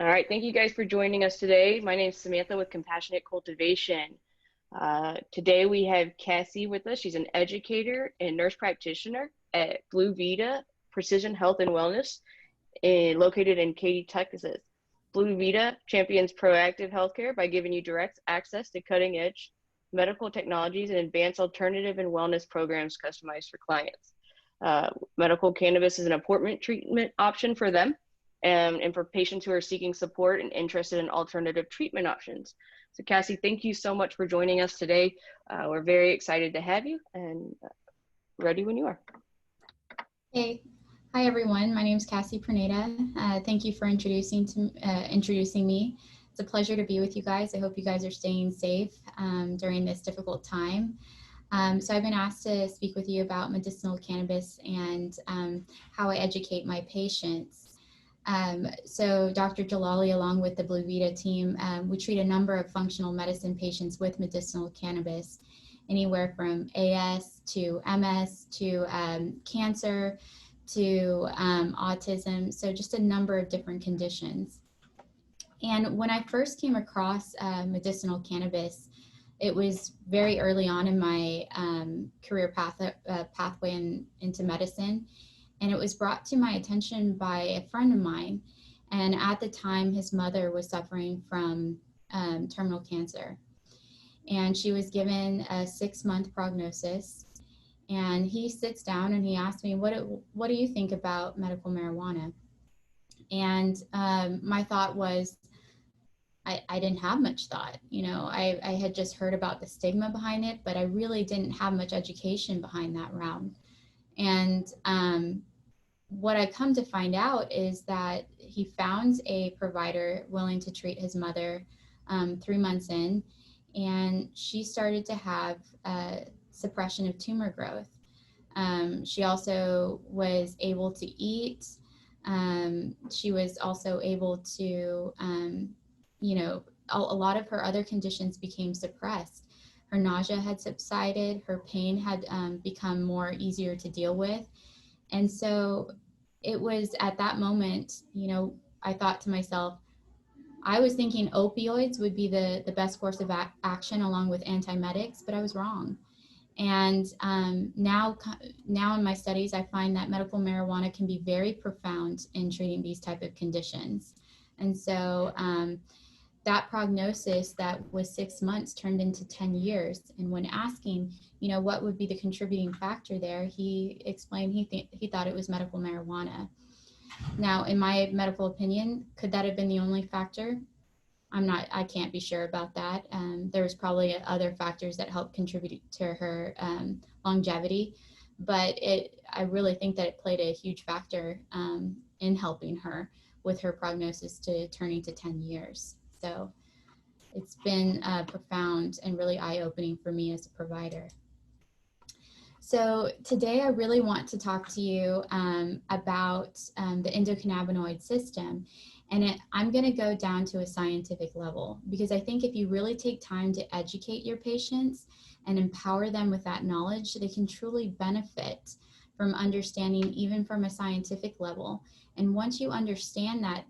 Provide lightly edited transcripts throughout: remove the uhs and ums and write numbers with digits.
All right, thank you guys for joining us today. My name is Samantha with Compassionate Cultivation. Today we have Kassie with us. She's an educator and nurse practitioner at BluVida Precision Health and Wellness, located in Katy, Texas. BluVida champions proactive healthcare by giving you direct access to cutting-edge medical technologies and advanced alternative and wellness programs customized for clients. Medical cannabis is an important treatment option for them and for patients who are seeking support and interested in alternative treatment options. So Kassie, thank you so much for joining us today. We're very excited to have you and ready when you are. Hey, hi everyone. My name is Kassie Pruneda. Thank you for introducing me. It's a pleasure to be with you guys. I hope you guys are staying safe during this difficult time. So I've been asked to speak with you about medicinal cannabis and how I educate my patients. So Dr. Jalali, along with the BluVida team, we treat a number of functional medicine patients with medicinal cannabis, anywhere from AS to MS to cancer to autism, so just a number of different conditions. And when I first came across medicinal cannabis, it was very early on in my career pathway into medicine. And it was brought to my attention by a friend of mine. And at the time, his mother was suffering from terminal cancer. And she was given a 6-month prognosis. And he sits down and he asked me, what do you think about medical marijuana? And my thought was, I didn't have much thought. You know, I had just heard about the stigma behind it, but I really didn't have much education behind that realm. And what I come to find out is that he found a provider willing to treat his mother 3 months in, and she started to have suppression of tumor growth. She also was able to eat. She was also able to, you know, a lot of her other conditions became suppressed. Her nausea had subsided, her pain had become more easier to deal with. And so it was at that moment, you know, I thought to myself, I was thinking opioids would be the best course of action along with antiemetics, but I was wrong. And now in my studies, I find that medical marijuana can be very profound in treating these type of conditions. And so that prognosis that was 6 months turned into 10 years. And when asking, you know, what would be the contributing factor there, he explained he thought it was medical marijuana. Now, in my medical opinion, could that have been the only factor? I can't be sure about that. There was probably other factors that helped contribute to her longevity, but I really think that it played a huge factor in helping her with her prognosis to turning to 10 years. So it's been profound and really eye-opening for me as a provider. So today I really want to talk to you about the endocannabinoid system. And I'm going to go down to a scientific level, because I think if you really take time to educate your patients and empower them with that knowledge, they can truly benefit from understanding even from a scientific level. And once you understand that,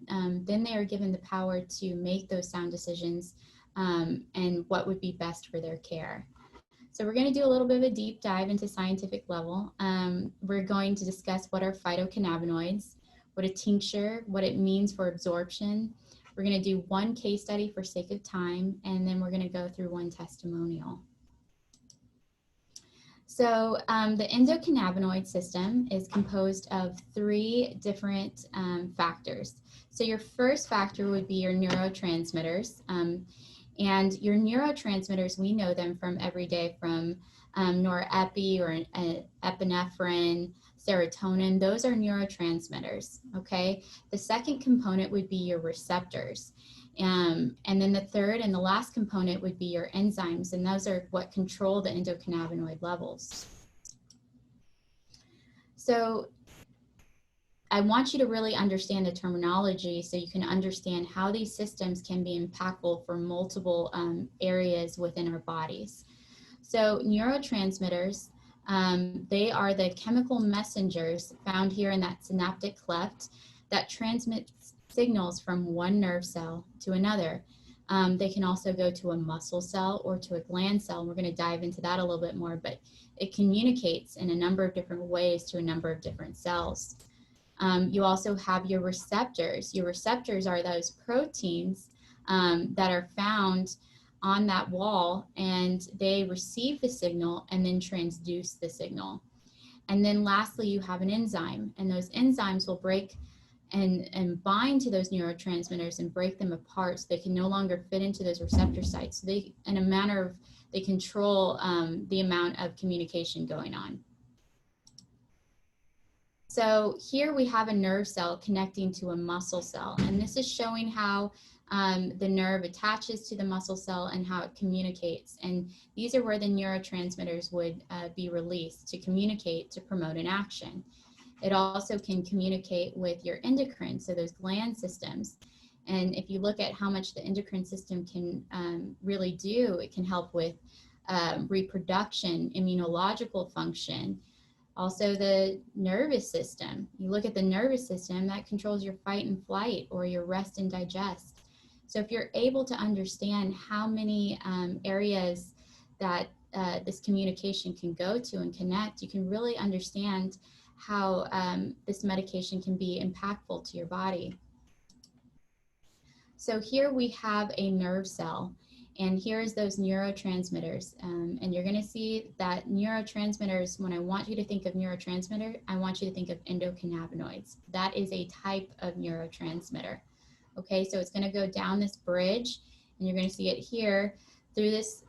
then they are given the power to make those sound decisions and what would be best for their care. So we're going to do a little bit of a deep dive into scientific level. We're going to discuss what are phytocannabinoids, what a tincture, what it means for absorption. We're going to do one case study for sake of time, and then we're going to go through one testimonial. So the endocannabinoid system is composed of 3 different factors. So your first factor would be your neurotransmitters. And your neurotransmitters, we know them from every day from norepi or epinephrine, serotonin. Those are neurotransmitters, okay? The second component would be your receptors. And then the third and the last component would be your enzymes, and those are what control the endocannabinoid levels. So I want you to really understand the terminology so you can understand how these systems can be impactful for multiple areas within our bodies. So neurotransmitters, they are the chemical messengers found here in that synaptic cleft that transmits signals from one nerve cell to another. They can also go to a muscle cell or to a gland cell. And we're going to dive into that a little bit more, but it communicates in a number of different ways to a number of different cells. You also have your receptors. Your receptors are those proteins that are found on that wall, and they receive the signal and then transduce the signal. And then lastly, you have an enzyme, and those enzymes will break and bind to those neurotransmitters and break them apart so they can no longer fit into those receptor sites. So they, in a manner of, they control the amount of communication going on. So here we have a nerve cell connecting to a muscle cell, and this is showing how the nerve attaches to the muscle cell and how it communicates. And these are where the neurotransmitters would be released to communicate to promote an action. It also can communicate with your endocrine, so those gland systems. And if you look at how much the endocrine system can really do, it can help with reproduction, immunological function. Also the nervous system. You look at the nervous system, that controls your fight and flight or your rest and digest. So if you're able to understand how many areas that this communication can go to and connect, you can really understand how this medication can be impactful to your body. So here we have a nerve cell, and here's those neurotransmitters. And you're going to see that neurotransmitters, when I want you to think of neurotransmitter, I want you to think of endocannabinoids. That is a type of neurotransmitter. Okay, so it's going to go down this bridge, and you're going to see it here through this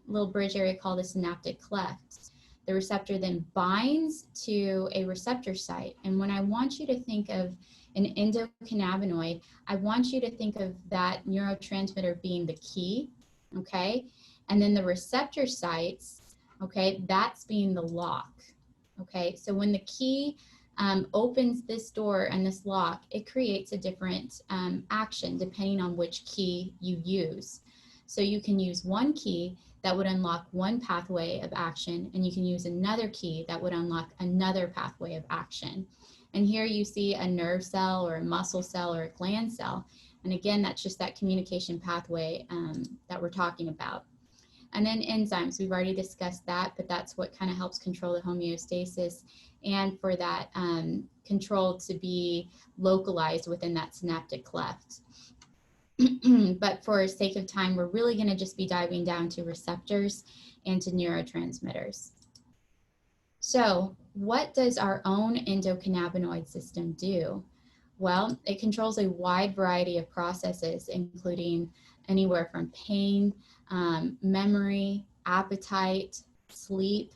little bridge area called the synaptic cleft. The receptor then binds to a receptor site. And when I want you to think of an endocannabinoid, I want you to think of that neurotransmitter being the key, okay? And then the receptor sites, okay, that's being the lock, okay? So when the key opens this door and this lock, it creates a different action depending on which key you use. So you can use one key that would unlock one pathway of action, and you can use another key that would unlock another pathway of action. And here you see a nerve cell or a muscle cell or a gland cell. And again, that's just that communication pathway that we're talking about. And then enzymes, we've already discussed that, but that's what kind of helps control the homeostasis and for that control to be localized within that synaptic cleft. But for sake of time, we're really going to just be diving down to receptors and to neurotransmitters. So what does our own endocannabinoid system do? Well, it controls a wide variety of processes, including anywhere from pain, memory, appetite, sleep,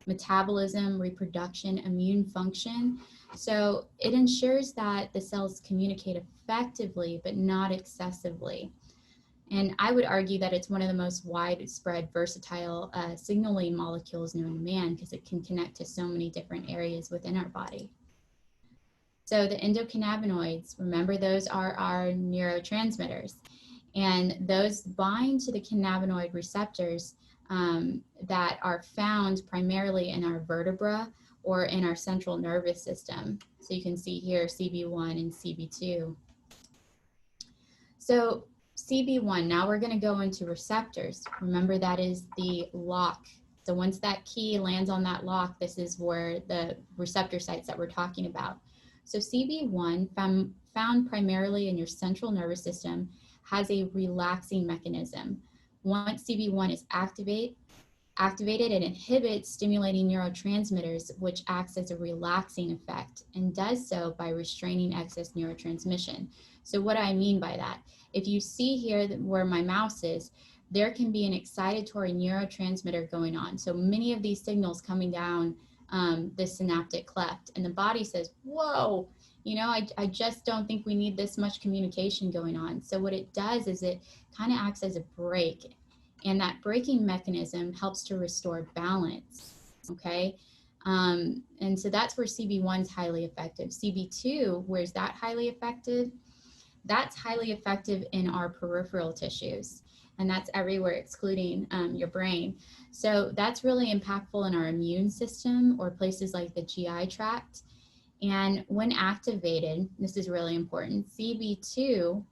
metabolism, reproduction, immune function. So it ensures that the cells communicate effectively, but not excessively. And I would argue that it's one of the most widespread, versatile signaling molecules known to man, because it can connect to so many different areas within our body. So the endocannabinoids, remember, those are our neurotransmitters, and those bind to the cannabinoid receptors that are found primarily in our vertebra or in our central nervous system. So you can see here CB1 and CB2. So CB1, now we're going to go into receptors. Remember, that is the lock. So once that key lands on that lock, this is where the receptor sites that we're talking about. So CB1, found primarily in your central nervous system, has a relaxing mechanism. Once CB1 is activated, it inhibits stimulating neurotransmitters, which acts as a relaxing effect and does so by restraining excess neurotransmission. So what do I mean by that? If you see here where my mouse is, there can be an excitatory neurotransmitter going on. So many of these signals coming down the synaptic cleft, and the body says, whoa, you know, I just don't think we need this much communication going on. So what it does is it kind of acts as a brake, and that braking mechanism helps to restore balance, okay? And so that's where CB1 is highly effective. CB2, where's that highly effective? That's highly effective in our peripheral tissues, and that's everywhere excluding your brain. So that's really impactful in our immune system or places like the GI tract. And when activated, this is really important, CB2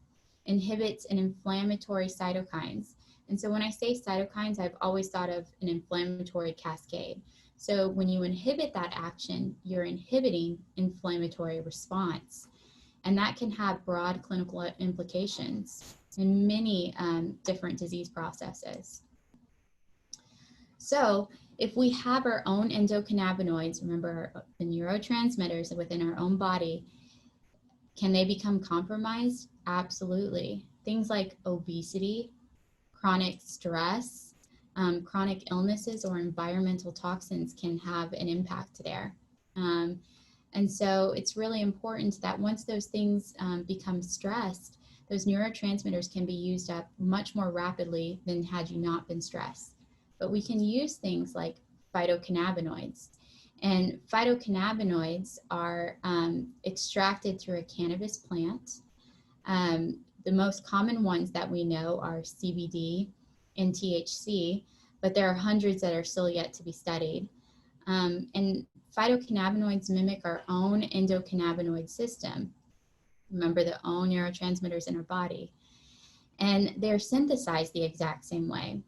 inhibits an inflammatory cytokines. And so when I say cytokines, I've always thought of an inflammatory cascade. So when you inhibit that action, you're inhibiting inflammatory response. And that can have broad clinical implications in many different disease processes. So if we have our own endocannabinoids, remember the neurotransmitters within our own body, can they become compromised? Absolutely. Things like obesity, chronic stress, chronic illnesses, or environmental toxins can have an impact there. And so it's really important that once those things become stressed, those neurotransmitters can be used up much more rapidly than had you not been stressed. But we can use things like phytocannabinoids. And phytocannabinoids are extracted through a cannabis plant. The most common ones that we know are CBD and THC, but there are hundreds that are still yet to be studied. And phytocannabinoids mimic our own endocannabinoid system. Remember, the own neurotransmitters in our body. And they're synthesized the exact same way.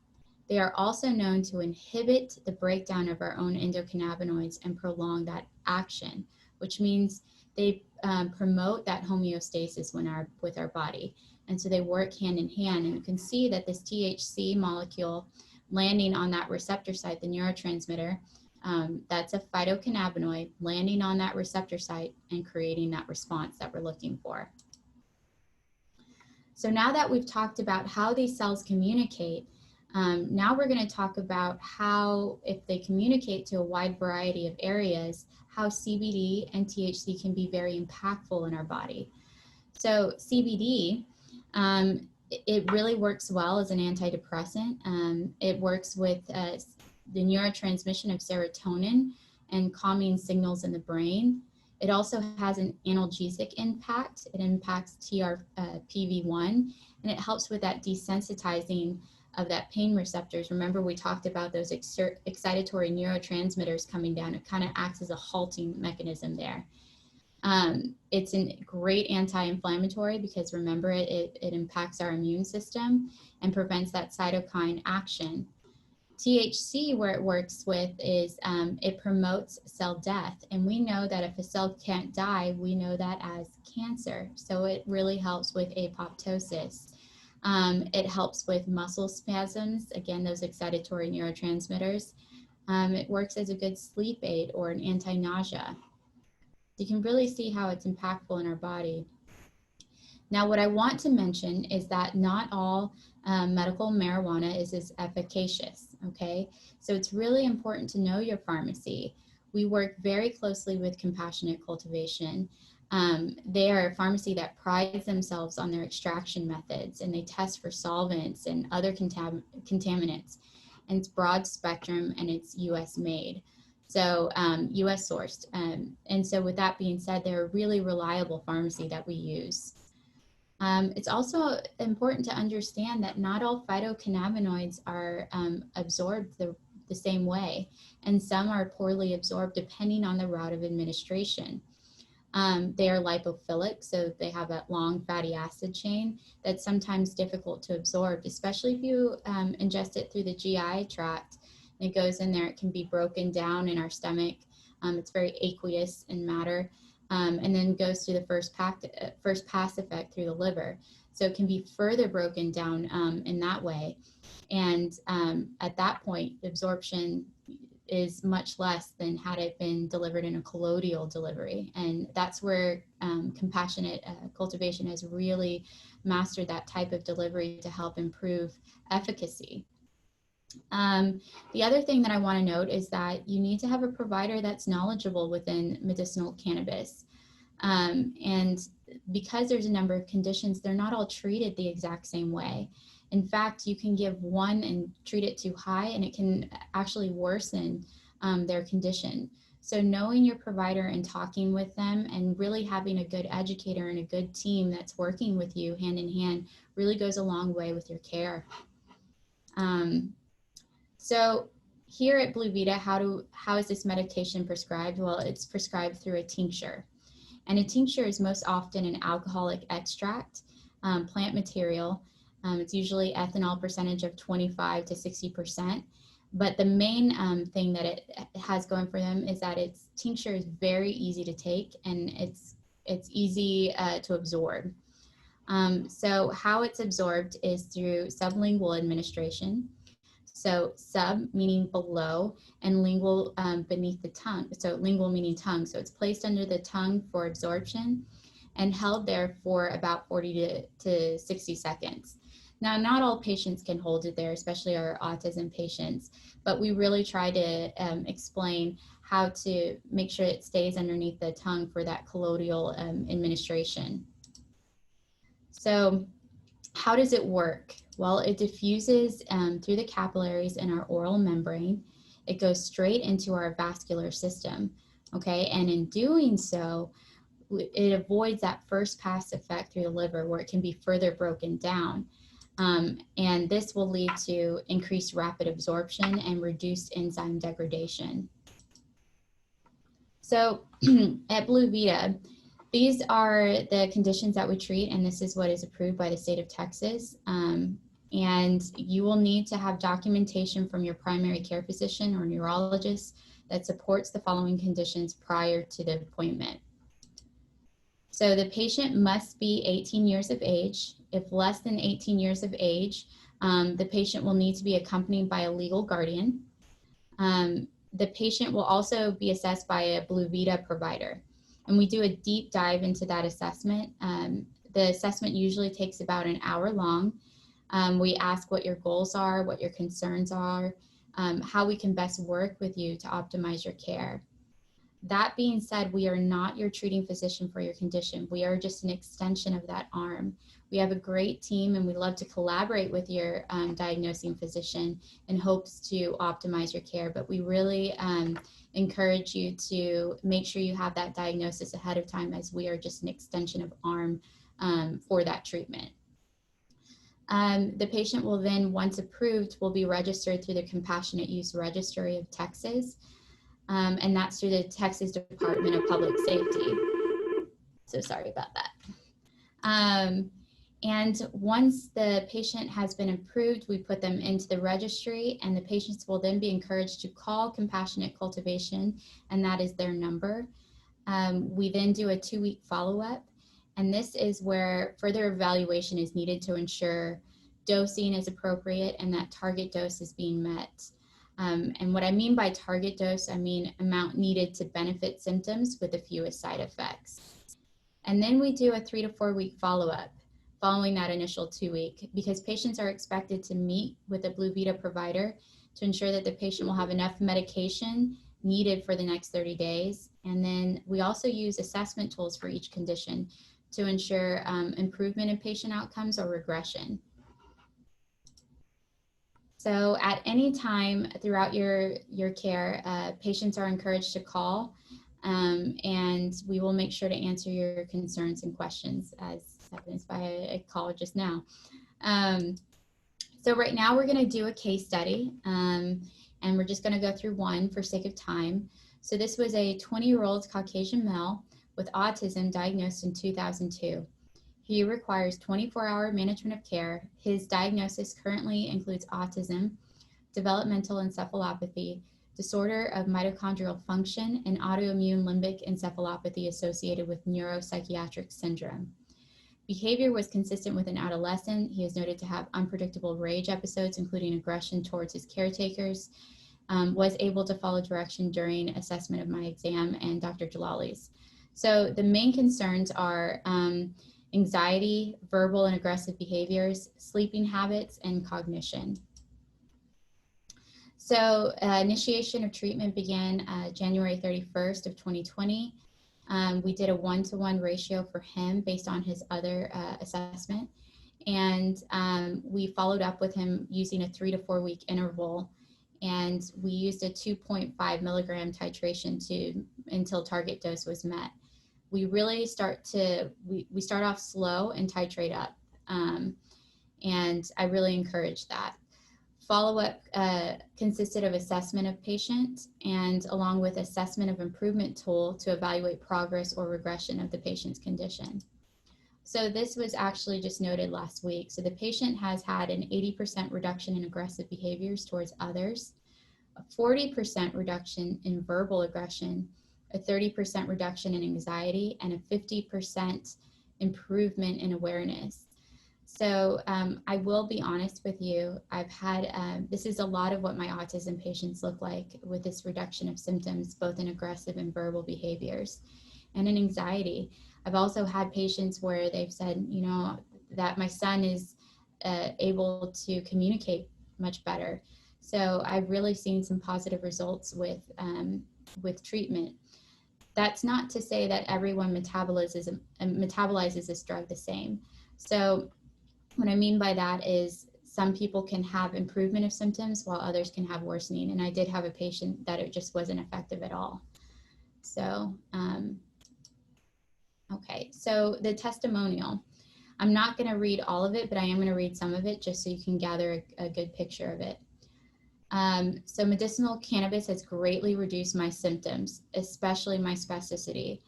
They are also known to inhibit the breakdown of our own endocannabinoids and prolong that action, which means they promote that homeostasis with our body. And so they work hand in hand. And you can see that this THC molecule landing on that receptor site, the neurotransmitter, that's a phytocannabinoid landing on that receptor site and creating that response that we're looking for. So now that we've talked about how these cells communicate, now we're going to talk about how, if they communicate to a wide variety of areas, how CBD and THC can be very impactful in our body. So CBD, it really works well as an antidepressant. It works with the neurotransmission of serotonin and calming signals in the brain. It also has an analgesic impact. It impacts TRPV1, and it helps with that desensitizing of that pain receptors. Remember, we talked about those excitatory neurotransmitters coming down. It kind of acts as a halting mechanism there. It's a great anti-inflammatory because remember, it impacts our immune system and prevents that cytokine action. THC, where it works with is it promotes cell death. And we know that if a cell can't die, we know that as cancer. So it really helps with apoptosis. It helps with muscle spasms, again, those excitatory neurotransmitters. It works as a good sleep aid or an anti-nausea. You can really see how it's impactful in our body. Now, what I want to mention is that not all medical marijuana is as efficacious, okay? So it's really important to know your pharmacy. We work very closely with Compassionate Cultivation. They are a pharmacy that prides themselves on their extraction methods, and they test for solvents and other contaminants. And it's broad spectrum, and it's US made. So US sourced. And so with that being said, they're a really reliable pharmacy that we use. It's also important to understand that not all phytocannabinoids are absorbed the same way, and some are poorly absorbed depending on the route of administration. They are lipophilic, so they have that long fatty acid chain that's sometimes difficult to absorb, especially if you ingest it through the GI tract. It goes in there, it can be broken down in our stomach. It's very aqueous in matter. And then goes through the first pass effect through the liver. So it can be further broken down in that way. And at that point, the absorption is much less than had it been delivered in a colloidal delivery. And that's where Compassionate Cultivation has really mastered that type of delivery to help improve efficacy. The other thing that I want to note is that you need to have a provider that's knowledgeable within medicinal cannabis. And because there's a number of conditions, they're not all treated the exact same way. In fact, you can give one and treat it too high, and it can actually worsen their condition. So knowing your provider and talking with them and really having a good educator and a good team that's working with you hand in hand really goes a long way with your care. So here at BluVida, how is this medication prescribed? Well, it's prescribed through a tincture. And a tincture is most often an alcoholic extract, plant material. It's usually ethanol percentage of 25 to 60%. But the main thing that it has going for them is that its tincture is very easy to take, and it's easy to absorb. So how it's absorbed is through sublingual administration. So sub meaning below, and lingual beneath the tongue. So lingual meaning tongue. So it's placed under the tongue for absorption and held there for about 40 to 60 seconds. Now, not all patients can hold it there, especially our autism patients, but we really try to explain how to make sure it stays underneath the tongue for that colloidal administration. So how does it work? Well, it diffuses through the capillaries in our oral membrane. It goes straight into our vascular system, okay? And in doing so, it avoids that first pass effect through the liver where it can be further broken down. And this will lead to increased rapid absorption and reduced enzyme degradation. So at BluVida, these are the conditions that we treat, and this is what is approved by the state of Texas. And you will need to have documentation from your primary care physician or neurologist that supports the following conditions prior to the appointment. So the patient must be 18 years of age. If less than 18 years of age, the patient will need to be accompanied by a legal guardian. The patient will also be assessed by a BluVida provider. And we do a deep dive into that assessment. The assessment usually takes about an hour long. We ask what your goals are, what your concerns are, how we can best work with you to optimize your care. That being said, we are not your treating physician for your condition. We are just an extension of that arm. We have a great team, and we love to collaborate with your diagnosing physician in hopes to optimize your care. But we really encourage you to make sure you have that diagnosis ahead of time, as we are just an extension of arm for that treatment. The patient will then, once approved, will be registered through the Compassionate Use Registry of Texas. And that's through the Texas Department of Public Safety. So sorry about that. And once the patient has been approved, we put them into the registry, and the patients will then be encouraged to call Compassionate Cultivation, and that is their number. We then do a 2-week follow-up, and this is where further evaluation is needed to ensure dosing is appropriate and that target dose is being met. And what I mean by target dose, I mean amount needed to benefit symptoms with the fewest side effects. And then we do a 3 to 4 week follow-up following that initial 2-week, because patients are expected to meet with a BluVida provider to ensure that the patient will have enough medication needed for the next 30 days. And then we also use assessment tools for each condition to ensure improvement in patient outcomes or regression. So at any time throughout your care, patients are encouraged to call, and we will make sure to answer your concerns and questions, as evidenced by a call just now. So right now we're going to do a case study, and we're just going to go through one for sake of time. So this was a 20-year-old Caucasian male with autism diagnosed in 2002. He requires 24-hour management of care. His diagnosis currently includes autism, developmental encephalopathy, disorder of mitochondrial function, and autoimmune limbic encephalopathy associated with neuropsychiatric syndrome. Behavior was consistent with an adolescent. He is noted to have unpredictable rage episodes, including aggression towards his caretakers, was able to follow direction during assessment of my exam and Dr. Jalali's. So the main concerns are anxiety, verbal and aggressive behaviors, sleeping habits, and cognition. So initiation of treatment began January 31st of 2020. We did a 1-to-1 ratio for him based on his other assessment. And we followed up with him using a 3 to 4 week interval. And we used a 2.5 milligram titration until target dose was met. We really start off slow and titrate up. And I really encourage that. Follow-up consisted of assessment of patient and along with assessment of improvement tool to evaluate progress or regression of the patient's condition. So this was actually just noted last week. So the patient has had an 80% reduction in aggressive behaviors towards others, a 40% reduction in verbal aggression, a 30% reduction in anxiety, and a 50% improvement in awareness. So I will be honest with you, I've had, this is a lot of what my autism patients look like with this reduction of symptoms, both in aggressive and verbal behaviors and in anxiety. I've also had patients where they've said, you know, that my son is able to communicate much better. So I've really seen some positive results with treatment. That's not to say that everyone metabolizes this drug the same. So what I mean by that is some people can have improvement of symptoms while others can have worsening. And I did have a patient that it just wasn't effective at all. So, okay, so the testimonial. I'm not going to read all of it, but I am going to read some of it just so you can gather a good picture of it. So medicinal cannabis has greatly reduced my symptoms, especially my spasticity.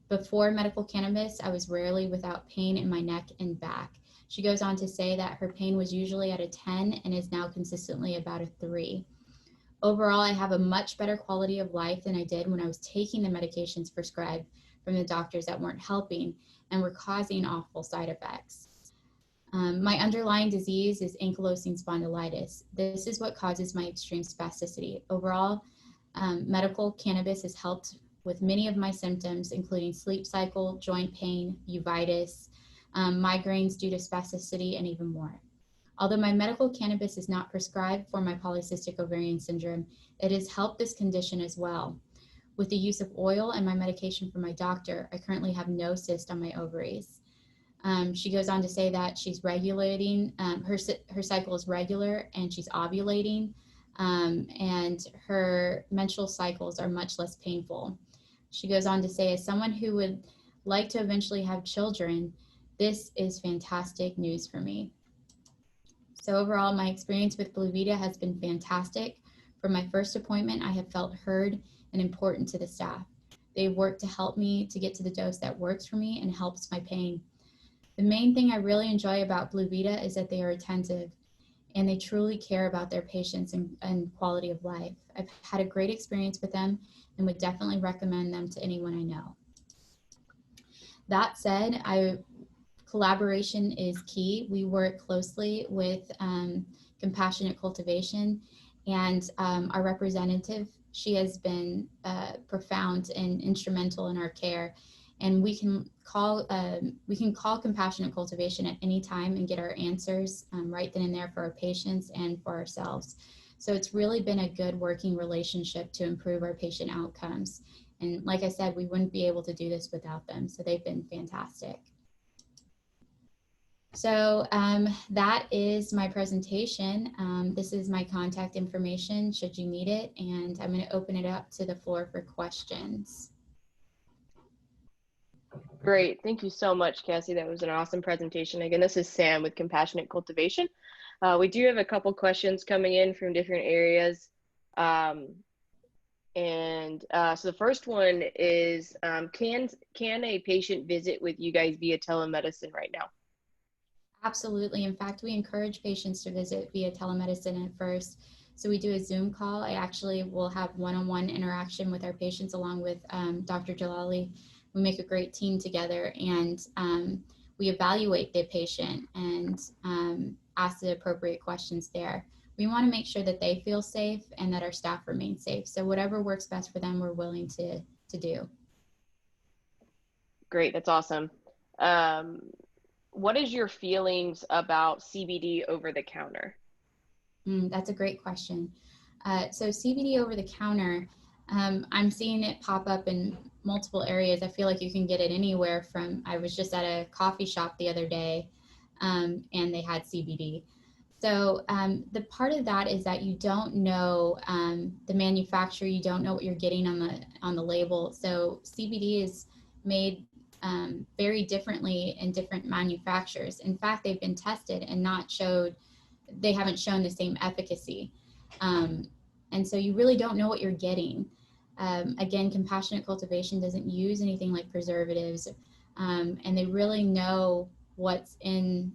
Before medical cannabis, I was rarely without pain in my neck and back. She goes on to say that her pain was usually at a 10 and is now consistently about a 3. Overall, I have a much better quality of life than I did when I was taking the medications prescribed from the doctors that weren't helping and were causing awful side effects. My underlying disease is ankylosing spondylitis. This is what causes my extreme spasticity. Overall, medical cannabis has helped with many of my symptoms, including sleep cycle, joint pain, uveitis, migraines due to spasticity, and even more. Although my medical cannabis is not prescribed for my polycystic ovarian syndrome, it has helped this condition as well. With the use of oil and my medication from my doctor, I currently have no cyst on my ovaries. She goes on to say that she's regulating, her cycle is regular and she's ovulating, and her menstrual cycles are much less painful. She goes on to say, as someone who would like to eventually have children, this is fantastic news for me. So overall, my experience with BluVida has been fantastic. From my first appointment, I have felt heard and important to the staff. They've worked to help me to get to the dose that works for me and helps my pain. The main thing I really enjoy about BluVida is that they are attentive and they truly care about their patients and quality of life. I've had a great experience with them and would definitely recommend them to anyone I know. That said, collaboration is key. We work closely with Compassionate Cultivation, and our representative, she has been profound and instrumental in our care. And we can call Compassionate Cultivation at any time and get our answers right then and there for our patients and for ourselves. So it's really been a good working relationship to improve our patient outcomes. And like I said, we wouldn't be able to do this without them. So they've been fantastic. So that is my presentation. This is my contact information should you need it. And I'm going to open it up to the floor for questions. Great. Thank you so much, Kassie. That was an awesome presentation. Again, this is Sam with Compassionate Cultivation. We do have a couple questions coming in from different areas. So the first one is, can a patient visit with you guys via telemedicine right now? Absolutely. In fact, we encourage patients to visit via telemedicine at first. So we do a Zoom call. I actually will have one-on-one interaction with our patients along with Dr. Jalali. We make a great team together, and we evaluate the patient and ask the appropriate questions there. We want to make sure that they feel safe and that our staff remain safe. So whatever works best for them, we're willing to do. Great. That's awesome. What is your feelings about CBD over the counter? That's a great question. So CBD over the counter, I'm seeing it pop up in multiple areas. I feel like you can get it anywhere from, I was just at a coffee shop the other day and they had CBD. So the part of that is that you don't know the manufacturer, you don't know what you're getting on the label. So CBD is made very differently in different manufacturers. In fact, they've been tested and not showed they haven't shown the same efficacy. And so you really don't know what you're getting. Again, compassionate cultivation doesn't use anything like preservatives, and they really know what's in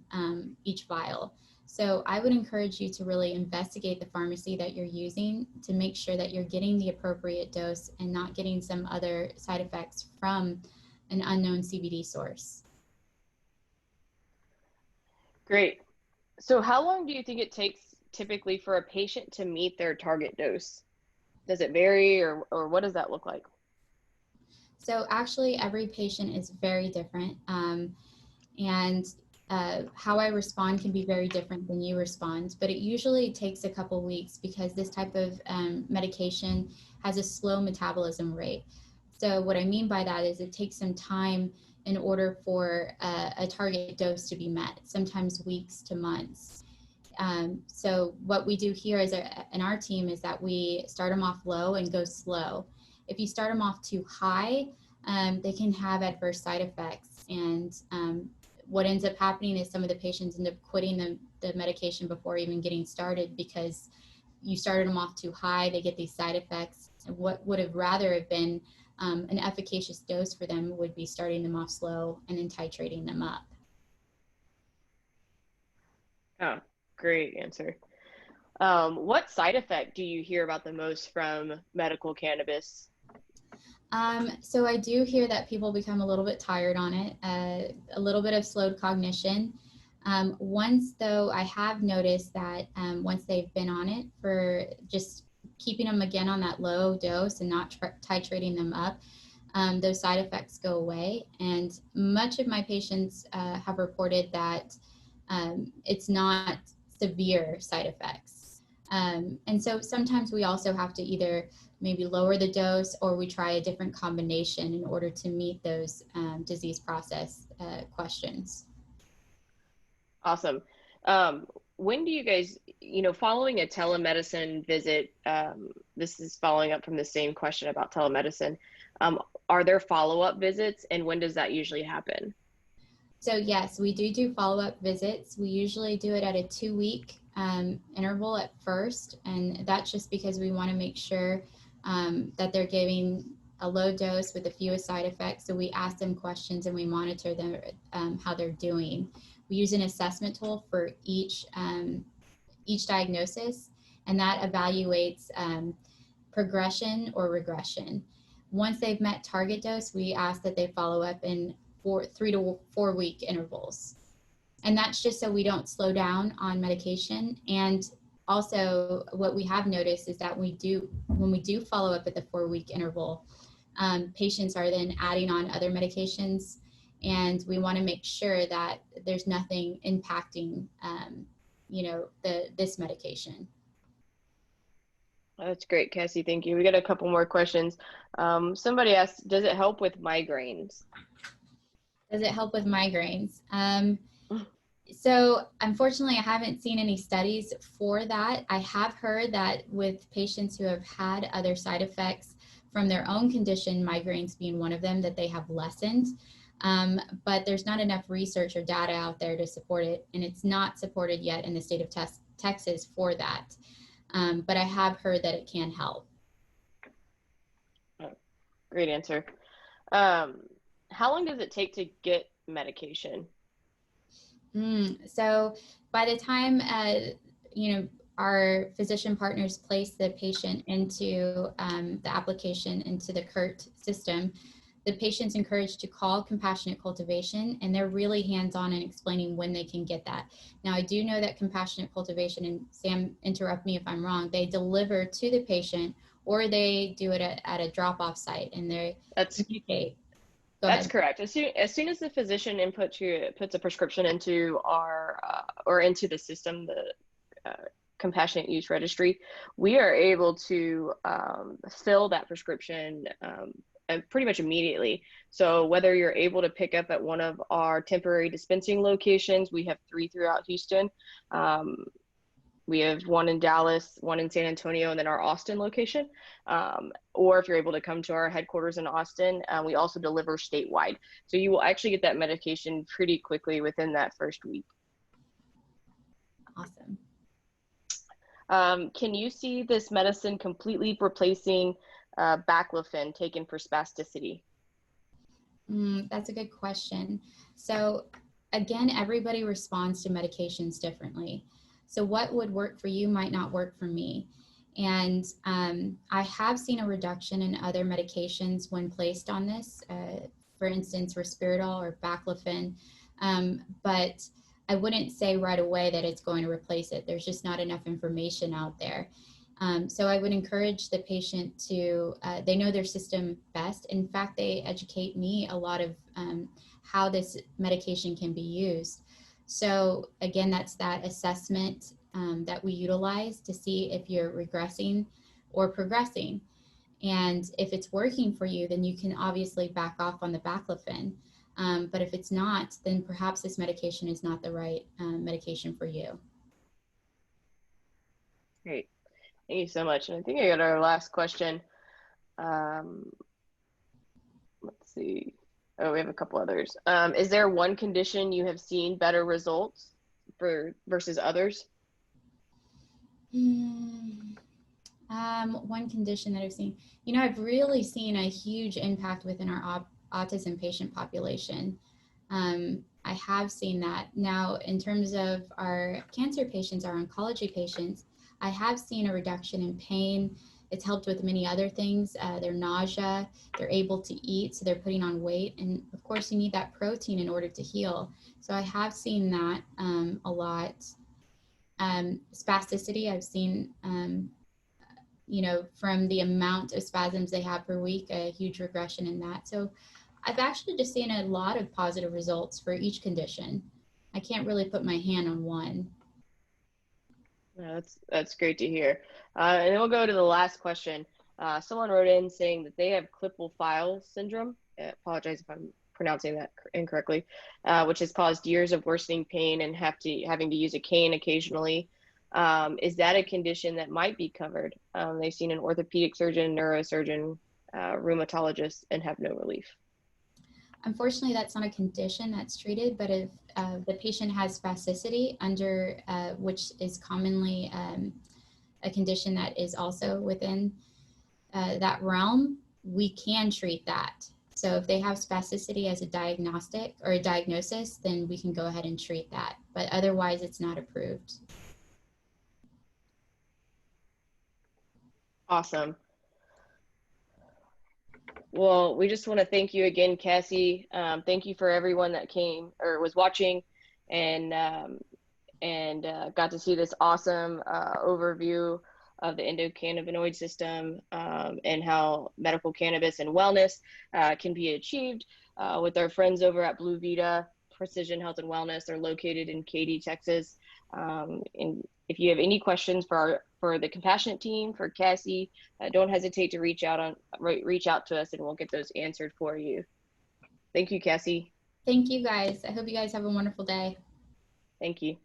each vial. So I would encourage you to really investigate the pharmacy that you're using to make sure that you're getting the appropriate dose and not getting some other side effects from an unknown CBD source. Great. So how long do you think it takes typically for a patient to meet their target dose? Does it vary, or what does that look like? So actually every patient is very different. And how I respond can be very different than you respond, but it usually takes a couple weeks because this type of medication has a slow metabolism rate. So what I mean by that is it takes some time in order for a target dose to be met, sometimes weeks to months. So what we do here in our team is that we start them off low and go slow. If you start them off too high, they can have adverse side effects. And what ends up happening is some of the patients end up quitting the medication before even getting started because you started them off too high, they get these side effects. And what would have rather have been an efficacious dose for them would be starting them off slow and then titrating them up. Oh, great answer. What side effect do you hear about the most from medical cannabis? So I do hear that people become a little bit tired on it, a little bit of slowed cognition. Once though, I have noticed that once they've been on it for just keeping them again on that low dose and not titrating them up, those side effects go away. And much of my patients have reported that it's not severe side effects. And so sometimes we also have to either maybe lower the dose or we try a different combination in order to meet those disease process questions. Awesome. When do you guys, following a telemedicine visit, this is following up from the same question about telemedicine, are there follow-up visits, and when does that usually happen? So yes, we do follow-up visits. We usually do it at a 2-week interval at first, and that's just because we want to make sure that they're giving a low dose with the fewest side effects. So we ask them questions and we monitor them, how they're doing. We use an assessment tool for each diagnosis, and that evaluates progression or regression. Once they've met target dose, we ask that they follow up in 3 to 4 week intervals. And that's just so we don't slow down on medication. And also what we have noticed is that when we do follow up at the 4-week interval, patients are then adding on other medications, and we want to make sure that there's nothing impacting, this medication. That's great, Cassie. Thank you. We got a couple more questions. Somebody asked, does it help with migraines? Does it help with migraines? So unfortunately, I haven't seen any studies for that. I have heard that with patients who have had other side effects from their own condition, migraines being one of them, that they have lessened. But there's not enough research or data out there to support it, and it's not supported yet in the state of Texas for that. But I have heard that it can help. Oh, great answer. How long does it take to get medication? So by the time, our physician partners place the patient into the application into the CURT system, the patient's encouraged to call Compassionate Cultivation, and they're really hands-on in explaining when they can get that. Now, I do know that Compassionate Cultivation, and Sam, interrupt me if I'm wrong, they deliver to the patient or they do it at a drop-off site, and they communicate. That's correct. As soon as the physician puts a prescription into our or into the system, the compassionate use registry, we are able to fill that prescription pretty much immediately. So whether you're able to pick up at one of our temporary dispensing locations, we have 3 throughout Houston. We have 1 in Dallas, 1 in San Antonio, and then our Austin location. Or if you're able to come to our headquarters in Austin, we also deliver statewide. So you will actually get that medication pretty quickly within that first week. Awesome. Can you see this medicine completely replacing Baclofen taken for spasticity? That's a good question. So again, everybody responds to medications differently. So what would work for you might not work for me. And I have seen a reduction in other medications when placed on this, for instance, Risperdal or Baclofen, but I wouldn't say right away that it's going to replace it. There's just not enough information out there. So I would encourage the patient to, they know their system best. In fact, they educate me a lot of how this medication can be used. So again, that's that assessment that we utilize to see if you're regressing or progressing. And if it's working for you, then you can obviously back off on the Baclofen. But if it's not, then perhaps this medication is not the right medication for you. Great. Thank you so much. And I think I got our last question. Let's see. Oh, we have a couple others. Is there one condition you have seen better results for versus others? One condition that I've seen, I've really seen a huge impact within our autism patient population. I have seen that. Now, in terms of our cancer patients, our oncology patients, I have seen a reduction in pain. It's helped with many other things. Their nausea, they're able to eat, so they're putting on weight. And of course, you need that protein in order to heal. So I have seen that a lot. Spasticity, I've seen, from the amount of spasms they have per week, a huge regression in that. So I've actually just seen a lot of positive results for each condition. I can't really put my hand on one. No, that's great to hear. And then we'll go to the last question. Someone wrote in saying that they have Klippel file syndrome. I apologize if I'm pronouncing that incorrectly, which has caused years of worsening pain and having to use a cane occasionally. Is that a condition that might be covered? They've seen an orthopedic surgeon, neurosurgeon, rheumatologist, and have no relief. Unfortunately, that's not a condition that's treated, but if the patient has spasticity, under which is commonly a condition that is also within that realm, we can treat that. So if they have spasticity as a diagnostic or a diagnosis, then we can go ahead and treat that. But otherwise, it's not approved. Awesome. Well, we just want to thank you again, Kassie. Thank you for everyone that came or was watching and got to see this awesome overview of the endocannabinoid system and how medical cannabis and wellness can be achieved with our friends over at BluVida Precision Health and Wellness. They're located in Katy, Texas. And if you have any questions for the compassionate team, for Kassie, don't hesitate to reach out to us and we'll get those answered for you. Thank you, Kassie. Thank you guys. I hope you guys have a wonderful day. Thank you.